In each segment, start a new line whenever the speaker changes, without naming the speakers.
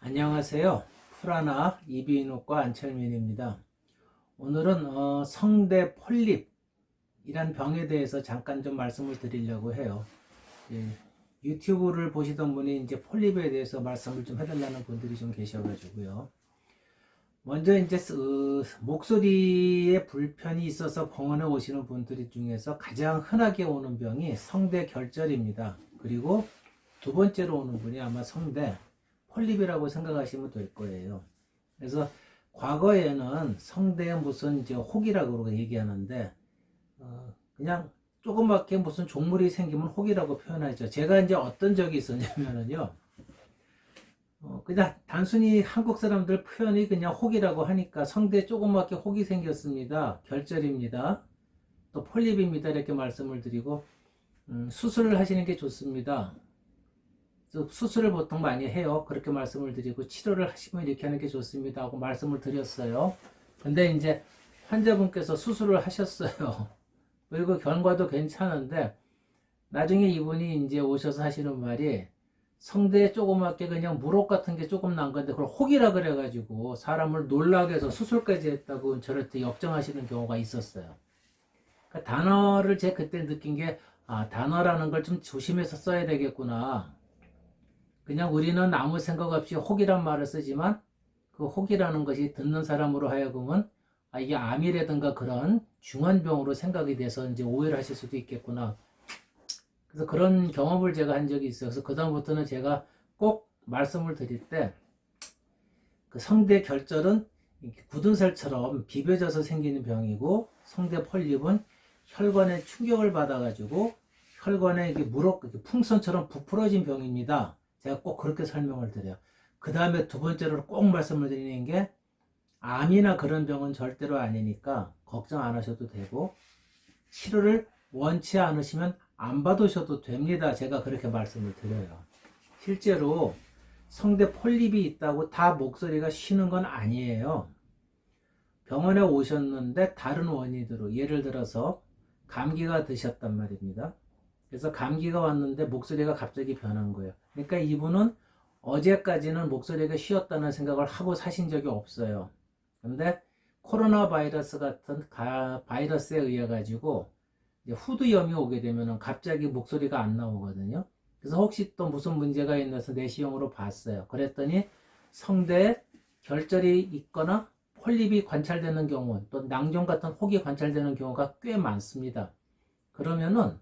안녕하세요. 프라나 이비인후과 안철민입니다. 오늘은 성대 폴립이란 병에 대해서 잠깐 좀 말씀을 드리려고 해요. 예, 유튜브를 보시던 분이 이제 폴립에 대해서 말씀을 좀 해달라는 분들이 좀 계셔가지고요. 먼저 이제 목소리에 불편이 있어서 병원에 오시는 분들 중에서 가장 흔하게 오는 병이 성대 결절입니다. 그리고 두 번째로 오는 분이 아마 성대 폴립이라고 생각하시면 될 거예요. 그래서 과거에는 성대에 무슨 이제 혹이라고 얘기하는데 그냥 조그맣게 무슨 종물이 생기면 혹이라고 표현하죠. 제가 이제 어떤 적이 있었냐면요. 그냥 단순히 한국 사람들 표현이 그냥 혹이라고 하니까 성대에 조그맣게 혹이 생겼습니다. 결절입니다. 또 폴립입니다. 이렇게 말씀을 드리고 수술을 하시는 게 좋습니다. 수술을 보통 많이 해요. 그렇게 말씀을 드리고 치료를 하시면 이렇게 하는 게 좋습니다 하고 말씀을 드렸어요. 근데 이제 환자분께서 수술을 하셨어요. 그리고 결과도 괜찮은데 나중에 이분이 이제 오셔서 하시는 말이 성대에 조그맣게 그냥 물혹 같은 게 조금 난 건데 그걸 혹이라 그래가지고 사람을 놀라게 해서 수술까지 했다고 저한테 역정하시는 경우가 있었어요. 그러니까 단어를 제가 그때 느낀 게 단어라는 걸 좀 조심해서 써야 되겠구나. 그냥 우리는 아무 생각 없이 혹이란 말을 쓰지만 그 혹이라는 것이 듣는 사람으로 하여금은 이게 암이라든가 그런 중환병으로 생각이 돼서 이제 오해를 하실 수도 있겠구나. 그래서 그런 경험을 제가 한 적이 있어요. 그래서 그다음부터는 제가 꼭 말씀을 드릴 때 그 성대 결절은 굳은 살처럼 비벼져서 생기는 병이고 성대 폴립은 혈관에 충격을 받아가지고 혈관에 이게 풍선처럼 부풀어진 병입니다. 제가 꼭 그렇게 설명을 드려요. 그 다음에 두 번째로 꼭 말씀을 드리는 게 암이나 그런 병은 절대로 아니니까 걱정 안 하셔도 되고 치료를 원치 않으시면 안 받으셔도 됩니다. 제가 그렇게 말씀을 드려요. 실제로 성대 폴립이 있다고 다 목소리가 쉬는 건 아니에요. 병원에 오셨는데 다른 원인으로 예를 들어서 감기가 드셨단 말입니다. 그래서 감기가 왔는데 목소리가 갑자기 변한 거예요. 그러니까 이분은 어제까지는 목소리가 쉬었다는 생각을 하고 사신 적이 없어요. 그런데 코로나 바이러스 같은 바이러스에 의해 가지고 후두염이 오게 되면 갑자기 목소리가 안 나오거든요. 그래서 혹시 또 무슨 문제가 있나서 내시경으로 봤어요. 그랬더니 성대에 결절이 있거나 폴립이 관찰되는 경우, 또 낭종 같은 혹이 관찰되는 경우가 꽤 많습니다. 그러면은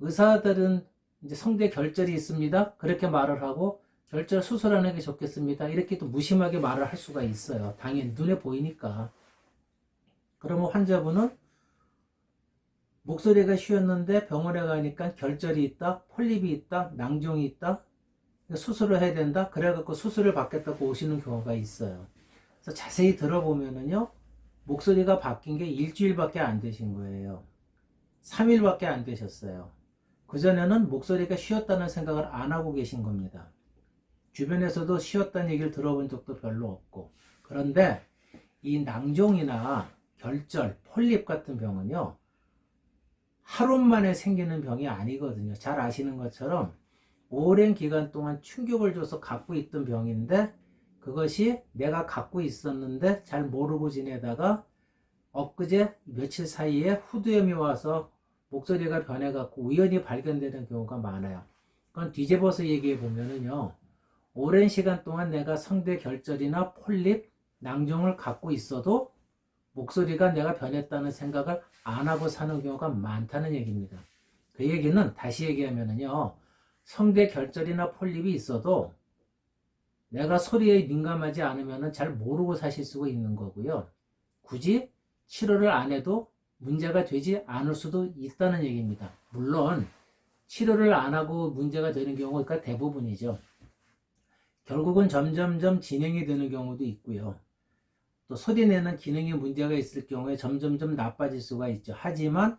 의사들은 이제 성대 결절이 있습니다. 그렇게 말을 하고 결절 수술하는 게 좋겠습니다. 이렇게 또 무심하게 말을 할 수가 있어요. 당연히 눈에 보이니까. 그러면 환자분은 목소리가 쉬었는데 병원에 가니까 결절이 있다, 폴립이 있다, 낭종이 있다, 수술을 해야 된다. 그래갖고 수술을 받겠다고 오시는 경우가 있어요. 그래서 자세히 들어보면은요, 목소리가 바뀐 게 일주일밖에 안 되신 거예요. 3일밖에 안 되셨어요. 그전에는 목소리가 쉬었다는 생각을 안 하고 계신 겁니다. 주변에서도 쉬었다는 얘기를 들어본 적도 별로 없고. 그런데 이 낭종이나 결절, 폴립 같은 병은요, 하루 만에 생기는 병이 아니거든요. 잘 아시는 것처럼 오랜 기간 동안 충격을 줘서 갖고 있던 병인데 그것이 내가 갖고 있었는데 잘 모르고 지내다가 엊그제 며칠 사이에 후두염이 와서 목소리가 변해갖고 우연히 발견되는 경우가 많아요. 그건 뒤집어서 얘기해 보면은요, 오랜 시간 동안 내가 성대 결절이나 폴립, 낭종을 갖고 있어도 목소리가 내가 변했다는 생각을 안 하고 사는 경우가 많다는 얘기입니다. 그 얘기는 다시 얘기하면은요, 성대 결절이나 폴립이 있어도 내가 소리에 민감하지 않으면 잘 모르고 사실 수가 있는 거고요. 굳이 치료를 안 해도 문제가 되지 않을 수도 있다는 얘기입니다. 물론 치료를 안 하고 문제가 되는 경우가 대부분이죠. 결국은 점점점 진행이 되는 경우도 있고요. 또 소리내는 기능에 문제가 있을 경우에 점점점 나빠질 수가 있죠. 하지만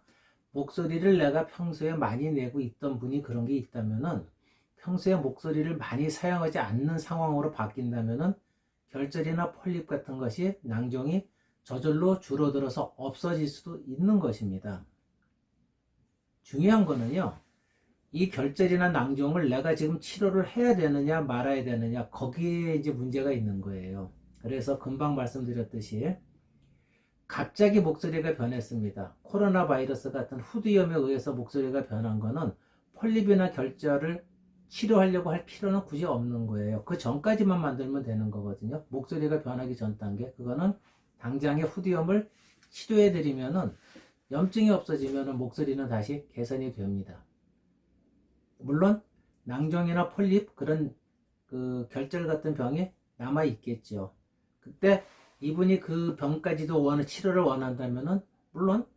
목소리를 내가 평소에 많이 내고 있던 분이 그런 게 있다면은 평소에 목소리를 많이 사용하지 않는 상황으로 바뀐다면은 결절이나 폴립 같은 것이 낭종이 저절로 줄어들어서 없어질 수도 있는 것입니다. 중요한 거는요, 이 결절이나 낭종을 내가 지금 치료를 해야 되느냐 말아야 되느냐, 거기에 이제 문제가 있는 거예요. 그래서 금방 말씀드렸듯이 갑자기 목소리가 변했습니다. 코로나 바이러스 같은 후두염에 의해서 목소리가 변한 거는 폴립이나 결절을 치료하려고 할 필요는 굳이 없는 거예요. 그 전까지만 만들면 되는 거거든요. 목소리가 변하기 전 단계, 그거는 당장의 후두염을 치료해 드리면은 염증이 없어지면은 목소리는 다시 개선이 됩니다. 물론 낭종이나 폴립, 그런 그 결절 같은 병이 남아 있겠죠. 그때 이분이 그 병까지도 치료를 원한다면은 물론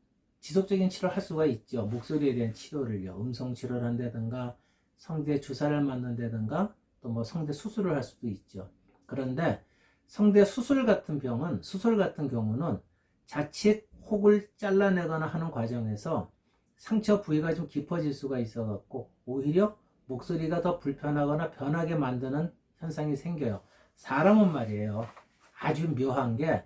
지속적인 치료를 할 수가 있죠. 목소리에 대한 치료를요. 음성 치료를 한다든가 성대 주사를 맞는다든가 또 뭐 성대 수술을 할 수도 있죠. 그런데 성대 수술 같은 경우는 자칫 혹을 잘라내거나 하는 과정에서 상처 부위가 좀 깊어질 수가 있어 갖고 오히려 목소리가 더 불편하거나 변하게 만드는 현상이 생겨요. 사람은 말이에요, 아주 묘한 게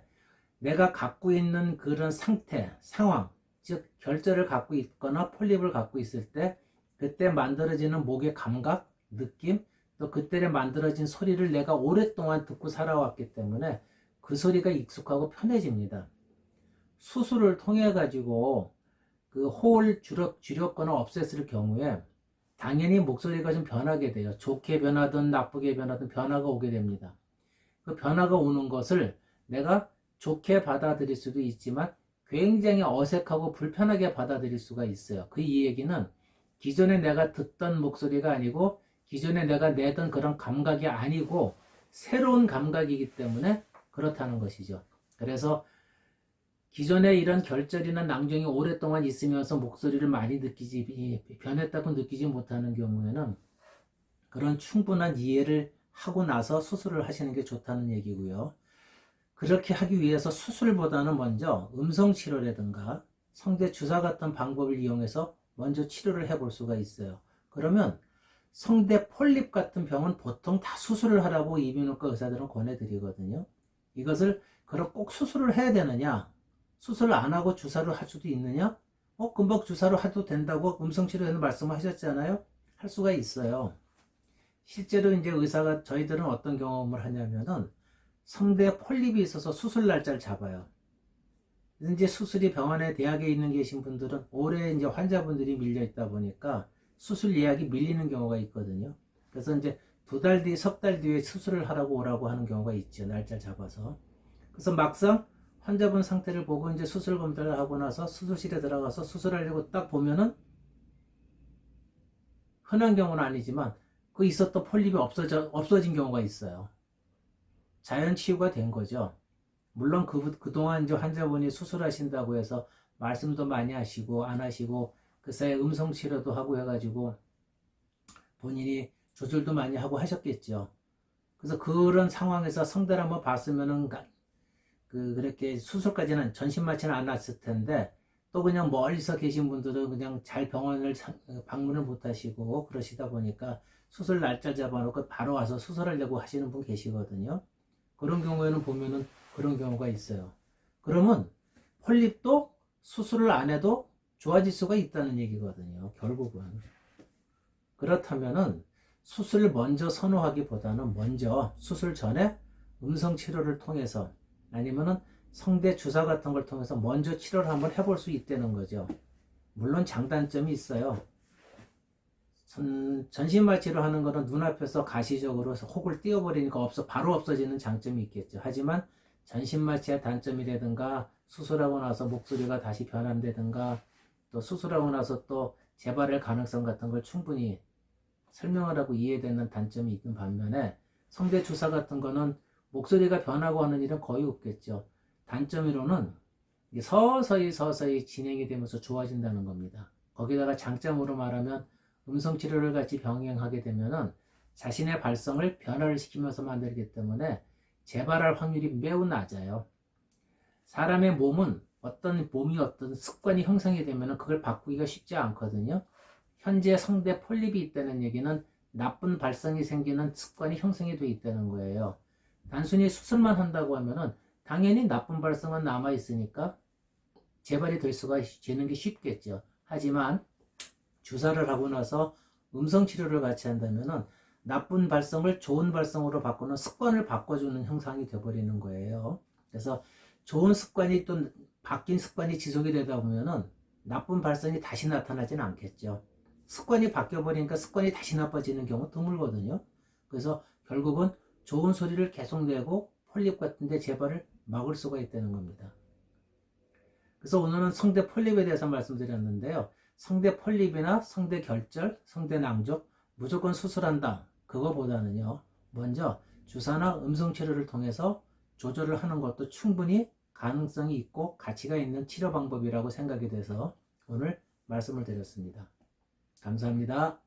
내가 갖고 있는 그런 상태, 상황, 즉 결절을 갖고 있거나 폴립을 갖고 있을 때 그때 만들어지는 목의 감각, 느낌, 또 그때 만들어진 소리를 내가 오랫동안 듣고 살아왔기 때문에 그 소리가 익숙하고 편해집니다. 수술을 통해 가지고 그 호를 줄였거나 없앴을 경우에 당연히 목소리가 좀 변하게 돼요. 좋게 변하든 나쁘게 변하든 변화가 오게 됩니다. 그 변화가 오는 것을 내가 좋게 받아들일 수도 있지만 굉장히 어색하고 불편하게 받아들일 수가 있어요. 그 이 얘기는 기존에 내가 듣던 목소리가 아니고 기존에 내가 내던 그런 감각이 아니고 새로운 감각이기 때문에 그렇다는 것이죠. 그래서 기존에 이런 결절이나 낭종이 오랫동안 있으면서 목소리를 많이 변했다고 느끼지 못하는 경우에는 그런 충분한 이해를 하고 나서 수술을 하시는 게 좋다는 얘기고요. 그렇게 하기 위해서 수술보다는 먼저 음성치료라든가 성대 주사 같은 방법을 이용해서 먼저 치료를 해볼 수가 있어요. 그러면 성대 폴립 같은 병은 보통 다 수술을 하라고 이비인후과 의사들은 권해드리거든요. 이것을 그럼 꼭 수술을 해야 되느냐? 수술을 안 하고 주사를 할 수도 있느냐? 금방 주사로 해도 된다고 음성치료에는 말씀을 하셨잖아요. 할 수가 있어요. 실제로 이제 의사가, 저희들은 어떤 경험을 하냐면은 성대 폴립이 있어서 수술 날짜를 잡아요. 이제 수술이 병원에 대학에 있는 계신 분들은 오래 이제 환자분들이 밀려 있다 보니까 수술 예약이 밀리는 경우가 있거든요. 그래서 이제 2달 뒤, 석 달 뒤에 수술을 하라고 오라고 하는 경우가 있죠. 날짜를 잡아서. 그래서 막상 환자분 상태를 보고 이제 수술 검사를 하고 나서 수술실에 들어가서 수술하려고 딱 보면은 흔한 경우는 아니지만 그 있었던 폴립이 없어진 경우가 있어요. 자연 치유가 된 거죠. 물론 그동안 이제 환자분이 수술하신다고 해서 말씀도 많이 하시고 안 하시고 그 사이에 음성 치료도 하고 해가지고 본인이 조절도 많이 하고 하셨겠죠. 그래서 그런 상황에서 성대를 한번 봤으면은 그렇게 수술까지는 전신마취는 안 왔을 텐데 또 그냥 멀리서 계신 분들은 그냥 잘 병원을 방문을 못 하시고 그러시다 보니까 수술 날짜 잡아놓고 바로 와서 수술하려고 하시는 분 계시거든요. 그런 경우에는 보면은 그런 경우가 있어요. 그러면 폴립도 수술을 안 해도 좋아질 수가 있다는 얘기거든요. 결국은. 그렇다면은 수술을 먼저 선호하기보다는 먼저 수술 전에 음성 치료를 통해서 아니면은 성대 주사 같은 걸 통해서 먼저 치료를 한번 해볼 수 있다는 거죠. 물론 장단점이 있어요. 전신마취로 하는 거는 눈앞에서 가시적으로 혹을 띄워버리니까 바로 없어지는 장점이 있겠죠. 하지만 전신마취의 단점이라든가 수술하고 나서 목소리가 다시 변한다든가 또 수술하고 나서 또 재발할 가능성 같은 걸 충분히 설명을 하고 이해되는 단점이 있는 반면에 성대 주사 같은 거는 목소리가 변하고 하는 일은 거의 없겠죠. 단점으로는 서서히 진행이 되면서 좋아진다는 겁니다. 거기다가 장점으로 말하면 음성치료를 같이 병행하게 되면은 자신의 발성을 변화를 시키면서 만들기 때문에 재발할 확률이 매우 낮아요. 사람의 몸은 어떤 습관이 형성이 되면은 그걸 바꾸기가 쉽지 않거든요. 현재 성대 폴립이 있다는 얘기는 나쁜 발성이 생기는 습관이 형성이 돼 있다는 거예요. 단순히 수술만 한다고 하면은 당연히 나쁜 발성은 남아 있으니까 재발이 되는 게 쉽겠죠. 하지만 주사를 하고 나서 음성 치료를 같이 한다면은 나쁜 발성을 좋은 발성으로 바꾸는 습관을 바꿔주는 형상이 되어버리는 거예요. 그래서 좋은 습관이 또 바뀐 습관이 지속이 되다 보면은 나쁜 발성이 다시 나타나지는 않겠죠. 습관이 바뀌어버리니까 습관이 다시 나빠지는 경우 드물거든요. 그래서 결국은 좋은 소리를 계속 내고 폴립 같은데 재발을 막을 수가 있다는 겁니다. 그래서 오늘은 성대 폴립에 대해서 말씀드렸는데요. 성대 폴립이나 성대 결절, 성대 낭족 무조건 수술한다. 그거보다는요. 먼저 주사나 음성 치료를 통해서 조절을 하는 것도 충분히 가능성이 있고 가치가 있는 치료 방법이라고 생각이 돼서 오늘 말씀을 드렸습니다. 감사합니다.